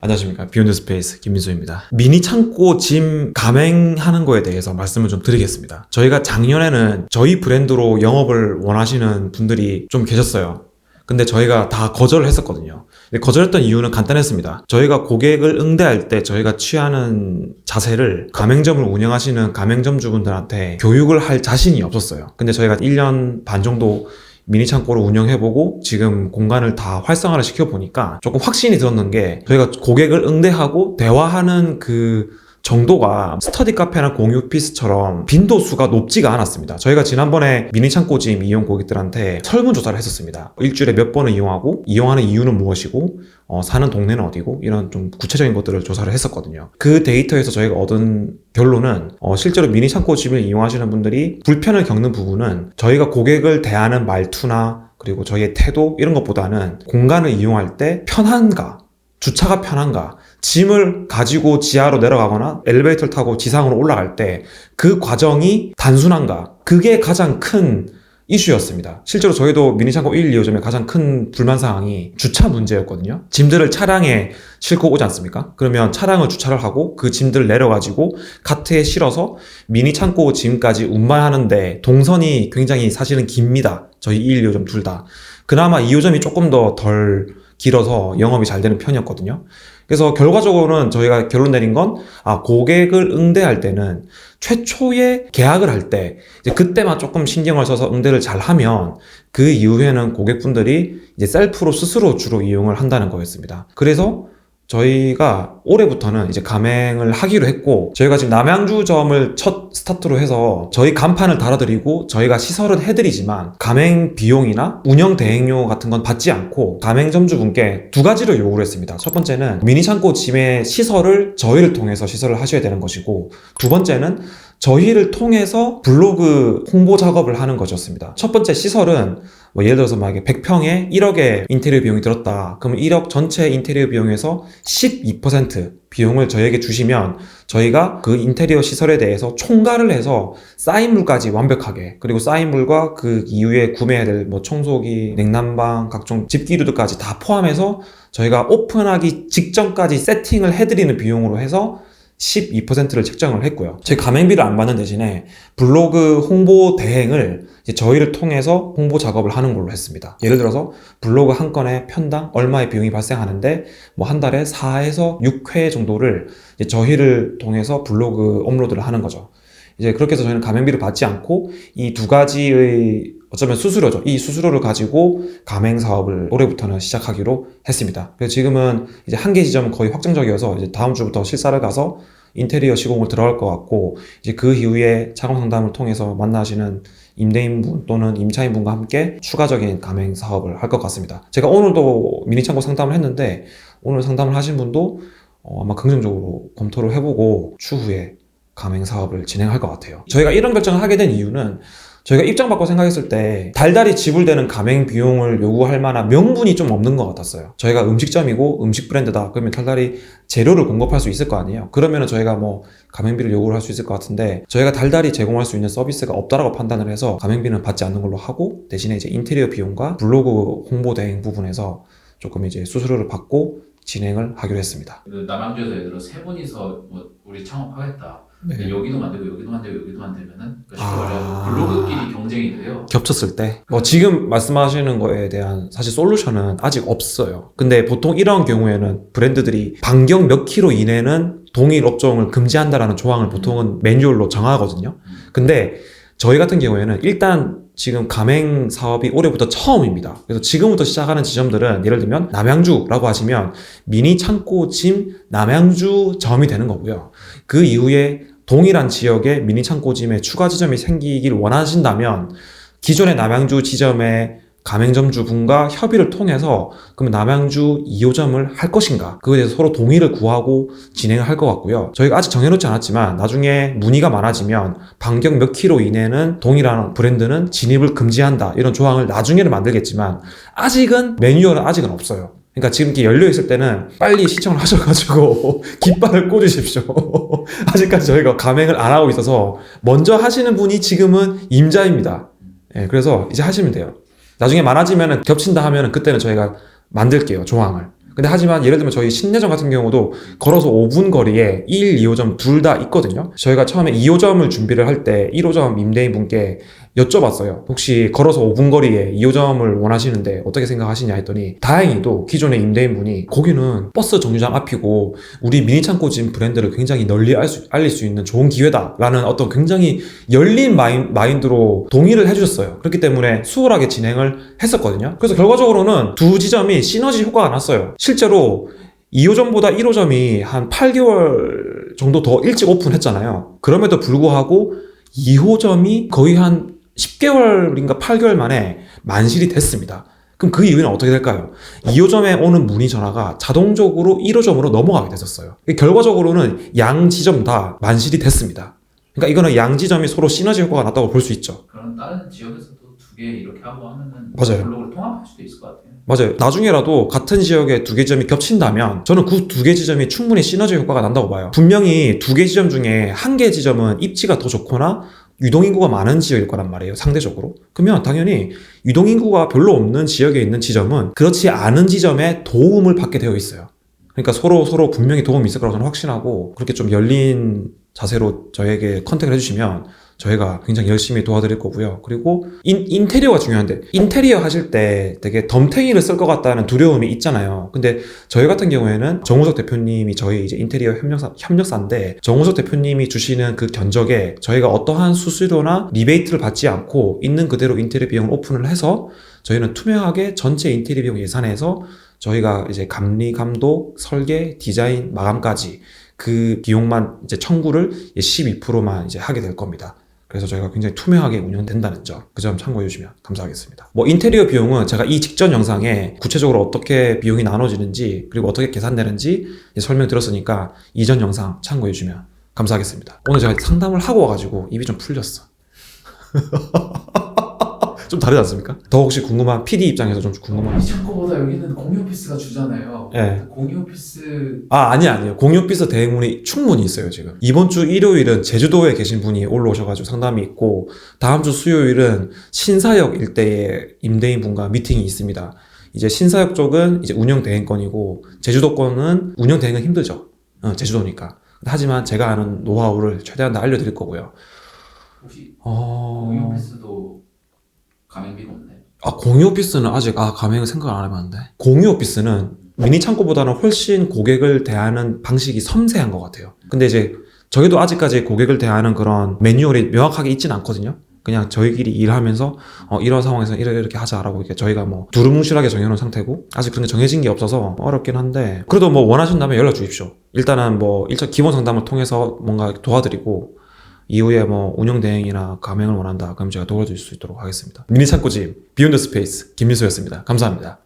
안녕하십니까. 비욘드 스페이스 김민수입니다. 미니 창고 짐 가맹하는 거에 대해서 말씀을 좀 드리겠습니다. 저희가 작년에는 저희 브랜드로 영업을 원하시는 분들이 좀 계셨어요. 근데 저희가 다 거절을 했었거든요. 거절했던 이유는 간단했습니다. 저희가 고객을 응대할 때 저희가 취하는 자세를 가맹점을 운영하시는 가맹점주분들한테 교육을 할 자신이 없었어요. 근데 저희가 1년 반 정도 미니 창고를 운영해보고 지금 공간을 다 활성화를 시켜보니까 조금 확신이 들었는 게, 저희가 고객을 응대하고 대화하는 그 정도가 스터디 카페나 공유 오피스처럼 빈도수가 높지가 않았습니다. 저희가 지난번에 미니 창고짐 이용 고객들한테 설문조사를 했었습니다. 일주일에 몇 번을 이용하고, 이용하는 이유는 무엇이고, 사는 동네는 어디고, 이런 좀 구체적인 것들을 조사를 했었거든요. 그 데이터에서 저희가 얻은 결론은 실제로 미니 창고짐을 이용하시는 분들이 불편을 겪는 부분은 저희가 고객을 대하는 말투나 그리고 저희의 태도 이런 것보다는 공간을 이용할 때 편한가, 주차가 편한가, 짐을 가지고 지하로 내려가거나 엘리베이터를 타고 지상으로 올라갈 때 그 과정이 단순한가, 그게 가장 큰 이슈였습니다. 실제로 저희도 미니 창고 1, 2호점의 가장 큰 불만사항이 주차 문제였거든요. 짐들을 차량에 싣고 오지 않습니까? 그러면 차량을 주차를 하고 그 짐들을 내려가지고 카트에 실어서 미니 창고 짐까지 운반하는데 동선이 굉장히 사실은 깁니다. 저희 1, 2호점 둘 다. 그나마 2호점이 조금 더 덜 길어서 영업이 잘 되는 편이었거든요. 그래서 결과적으로는 저희가 결론 내린 건, 고객을 응대할 때는 최초에 계약을 할 때 이제 그때만 조금 신경을 써서 응대를 잘 하면 그 이후에는 고객분들이 이제 셀프로 스스로 주로 이용을 한다는 거였습니다. 그래서 저희가 올해부터는 이제 가맹을 하기로 했고, 저희가 지금 남양주점을 첫 스타트로 해서 저희 간판을 달아드리고 저희가 시설은 해드리지만 가맹 비용이나 운영 대행료 같은 건 받지 않고 가맹점주분께 두 가지를 요구를 했습니다. 첫 번째는 미니 창고 짐의 시설을 저희를 통해서 시설을 하셔야 되는 것이고, 두 번째는 저희를 통해서 블로그 홍보 작업을 하는 것이었습니다. 첫 번째 시설은 예를 들어서 만약에 100평에 1억의 인테리어 비용이 들었다. 그러면 1억 전체 인테리어 비용에서 12% 비용을 저희에게 주시면 저희가 그 인테리어 시설에 대해서 총괄을 해서 쌓인 물까지 완벽하게, 그리고 쌓인 물과 그 이후에 구매해야 될 청소기, 냉난방, 각종 집기류들까지 다 포함해서 저희가 오픈하기 직전까지 세팅을 해드리는 비용으로 해서 12%를 책정을 했고요. 저희 가맹비를 안 받는 대신에 블로그 홍보 대행을 이제 저희를 통해서 홍보 작업을 하는 걸로 했습니다. 예를 들어서 블로그 한 건에 편당 얼마의 비용이 발생하는데 한 달에 4에서 6회 정도를 이제 저희를 통해서 블로그 업로드를 하는 거죠. 이제 그렇게 해서 저희는 가맹비를 받지 않고 이 두 가지의 어쩌면 수수료죠. 이 수수료를 가지고 가맹 사업을 올해부터는 시작하기로 했습니다. 그래서 지금은 이제 한 개 지점은 거의 확정적이어서 이제 다음 주부터 실사를 가서 인테리어 시공을 들어갈 것 같고, 이제 그 이후에 차공 상담을 통해서 만나시는 임대인분 또는 임차인분과 함께 추가적인 가맹 사업을 할 것 같습니다. 제가 오늘도 미니 창고 상담을 했는데, 오늘 상담을 하신 분도 아마 긍정적으로 검토를 해보고 추후에 가맹 사업을 진행할 것 같아요. 저희가 이런 결정을 하게 된 이유는, 저희가 입장 바꿔 생각했을 때 달달이 지불되는 가맹 비용을 요구할 만한 명분이 좀 없는 것 같았어요. 저희가 음식점이고 음식 브랜드다. 그러면 달달이 재료를 공급할 수 있을 거 아니에요. 그러면 저희가 가맹비를 요구를 할 수 있을 것 같은데, 저희가 달달이 제공할 수 있는 서비스가 없다라고 판단을 해서 가맹비는 받지 않는 걸로 하고, 대신에 이제 인테리어 비용과 블로그 홍보 대행 부분에서 조금 이제 수수료를 받고 진행을 하기로 했습니다. 남양주에서 예를 들어 세 분이서 우리 창업하겠다. 네. 여기도 만들고 여기도 만들고 여기도 만들면은 블로그끼리 경쟁이 돼요. 겹쳤을 때 지금 말씀하시는 거에 대한 사실 솔루션은 아직 없어요. 근데 보통 이런 경우에는 브랜드들이 반경 몇 킬로 이내는 동일 업종을 금지한다라는 조항을 보통은 매뉴얼로 정하거든요. 근데 저희 같은 경우에는 일단 지금 가맹 사업이 올해부터 처음입니다. 그래서 지금부터 시작하는 지점들은 예를 들면 남양주라고 하시면 미니 창고 짐 남양주점이 되는 거고요. 그 이후에 동일한 지역에 미니 창고 짐의 추가 지점이 생기길 원하신다면 기존의 남양주 지점의 가맹점주분과 협의를 통해서 그러면 남양주 2호점을 할 것인가, 그거에 대해서 서로 동의를 구하고 진행을 할 것 같고요. 저희가 아직 정해놓지 않았지만 나중에 문의가 많아지면 반경 몇 킬로 이내는 동일한 브랜드는 진입을 금지한다, 이런 조항을 나중에는 만들겠지만 아직은 매뉴얼은 아직은 없어요. 그러니까 지금 이렇게 열려있을 때는 빨리 시청을 하셔가지고 깃발을 꽂으십시오. 아직까지 저희가 가맹을 안 하고 있어서 먼저 하시는 분이 지금은 임자입니다. 그래서 이제 하시면 돼요. 나중에 많아지면 겹친다 하면 그때는 저희가 만들게요, 조항을. 근데 하지만 예를 들면 저희 신내점 같은 경우도 걸어서 5분 거리에 1, 2호점 둘 다 있거든요. 저희가 처음에 2호점을 준비를 할 때 1호점 임대인 분께 여쭤봤어요. 혹시 걸어서 5분 거리에 2호점을 원하시는데 어떻게 생각하시냐 했더니 다행히도 기존의 임대인 분이 거기는 버스 정류장 앞이고 우리 미니창고 진 브랜드를 굉장히 널리 알릴 수 있는 좋은 기회다라는 어떤 굉장히 열린 마인드로 동의를 해주셨어요. 그렇기 때문에 수월하게 진행을 했었거든요. 그래서 결과적으로는 두 지점이 시너지 효과가 났어요. 실제로 2호점보다 1호점이 한 8개월 정도 더 일찍 오픈했잖아요. 그럼에도 불구하고 2호점이 거의 한 10개월인가 8개월 만에 만실이 됐습니다. 그럼 그 이유는 어떻게 될까요? 2호점에 오는 문의 전화가 자동적으로 1호점으로 넘어가게 됐었어요. 결과적으로는 양 지점 다 만실이 됐습니다. 그러니까 이거는 양 지점이 서로 시너지 효과가 났다고 볼 수 있죠. 그럼 다른 지역에서도 두 개 이렇게 하고 하면은 맞아요. 블록을 통합할 수도 있을 것 같아요. 맞아요. 나중에라도 같은 지역에 두 개 지점이 겹친다면 저는 그 두 개 지점이 충분히 시너지 효과가 난다고 봐요. 분명히 두 개 지점 중에 한 개 지점은 입지가 더 좋거나 유동인구가 많은 지역일 거란 말이에요. 상대적으로. 그러면 당연히 유동인구가 별로 없는 지역에 있는 지점은 그렇지 않은 지점에 도움을 받게 되어 있어요. 그러니까 서로 분명히 도움이 있을 거라고 저는 확신하고 그렇게 좀 열린 자세로 저에게 컨택을 해주시면 저희가 굉장히 열심히 도와드릴 거고요. 그리고 인테리어가 중요한데 인테리어 하실 때 되게 덤탱이를 쓸 것 같다는 두려움이 있잖아요. 근데 저희 같은 경우에는 정우석 대표님이 저희 이제 인테리어 협력사인데 정우석 대표님이 주시는 그 견적에 저희가 어떠한 수수료나 리베이트를 받지 않고 있는 그대로 인테리어 비용을 오픈을 해서 저희는 투명하게 전체 인테리어 비용 예산에서 저희가 이제 감리, 감독, 설계, 디자인, 마감까지 그 비용만 이제 청구를 12%만 이제 하게 될 겁니다. 그래서 저희가 굉장히 투명하게 운영된다는 점, 그 점 참고해 주시면 감사하겠습니다. 뭐 인테리어 비용은 제가 이 직전 영상에 구체적으로 어떻게 비용이 나눠지는지 그리고 어떻게 계산되는지 설명드렸으니까 이전 영상 참고해 주시면 감사하겠습니다. 오늘 제가 상담을 하고 와가지고 입이 좀 풀렸어. 좀 다르지 않습니까? 더 혹시 궁금한 PD 입장에서 좀 궁금한 미창고보다 여기는 공유 오피스가 주잖아요. 네. 공유 오피스 아니요. 공유 오피스 대행문이 충분히 있어요, 지금. 이번 주 일요일은 제주도에 계신 분이 올라오셔가지고 상담이 있고, 다음 주 수요일은 신사역 일대에 임대인 분과 미팅이 있습니다. 이제 신사역 쪽은 이제 운영 대행권이고, 제주도 권은 운영 대행은 힘들죠. 제주도니까. 하지만 제가 아는 노하우를 최대한 다 알려드릴 거고요. 혹시 공유 오피스도 가맹비가 없나요? 공유 오피스는 아직 가맹을 생각을 안 해봤는데 공유 오피스는 미니 창고보다는 훨씬 고객을 대하는 방식이 섬세한 것 같아요. 근데 이제 저희도 아직까지 고객을 대하는 그런 매뉴얼이 명확하게 있진 않거든요. 그냥 저희끼리 일하면서 이런 상황에서 이렇게 하자라고 이렇게 저희가 뭐 두루뭉실하게 정해놓은 상태고 아직 그런 게 정해진 게 없어서 어렵긴 한데 그래도 뭐 원하신다면 연락 주십시오. 일단은 뭐 1차 기본 상담을 통해서 뭔가 도와드리고 이후에 뭐 운영 대행이나 가맹을 원한다 그럼 제가 도와줄 수 있도록 하겠습니다. 미니 창고집 비욘드 스페이스 김민수였습니다. 감사합니다.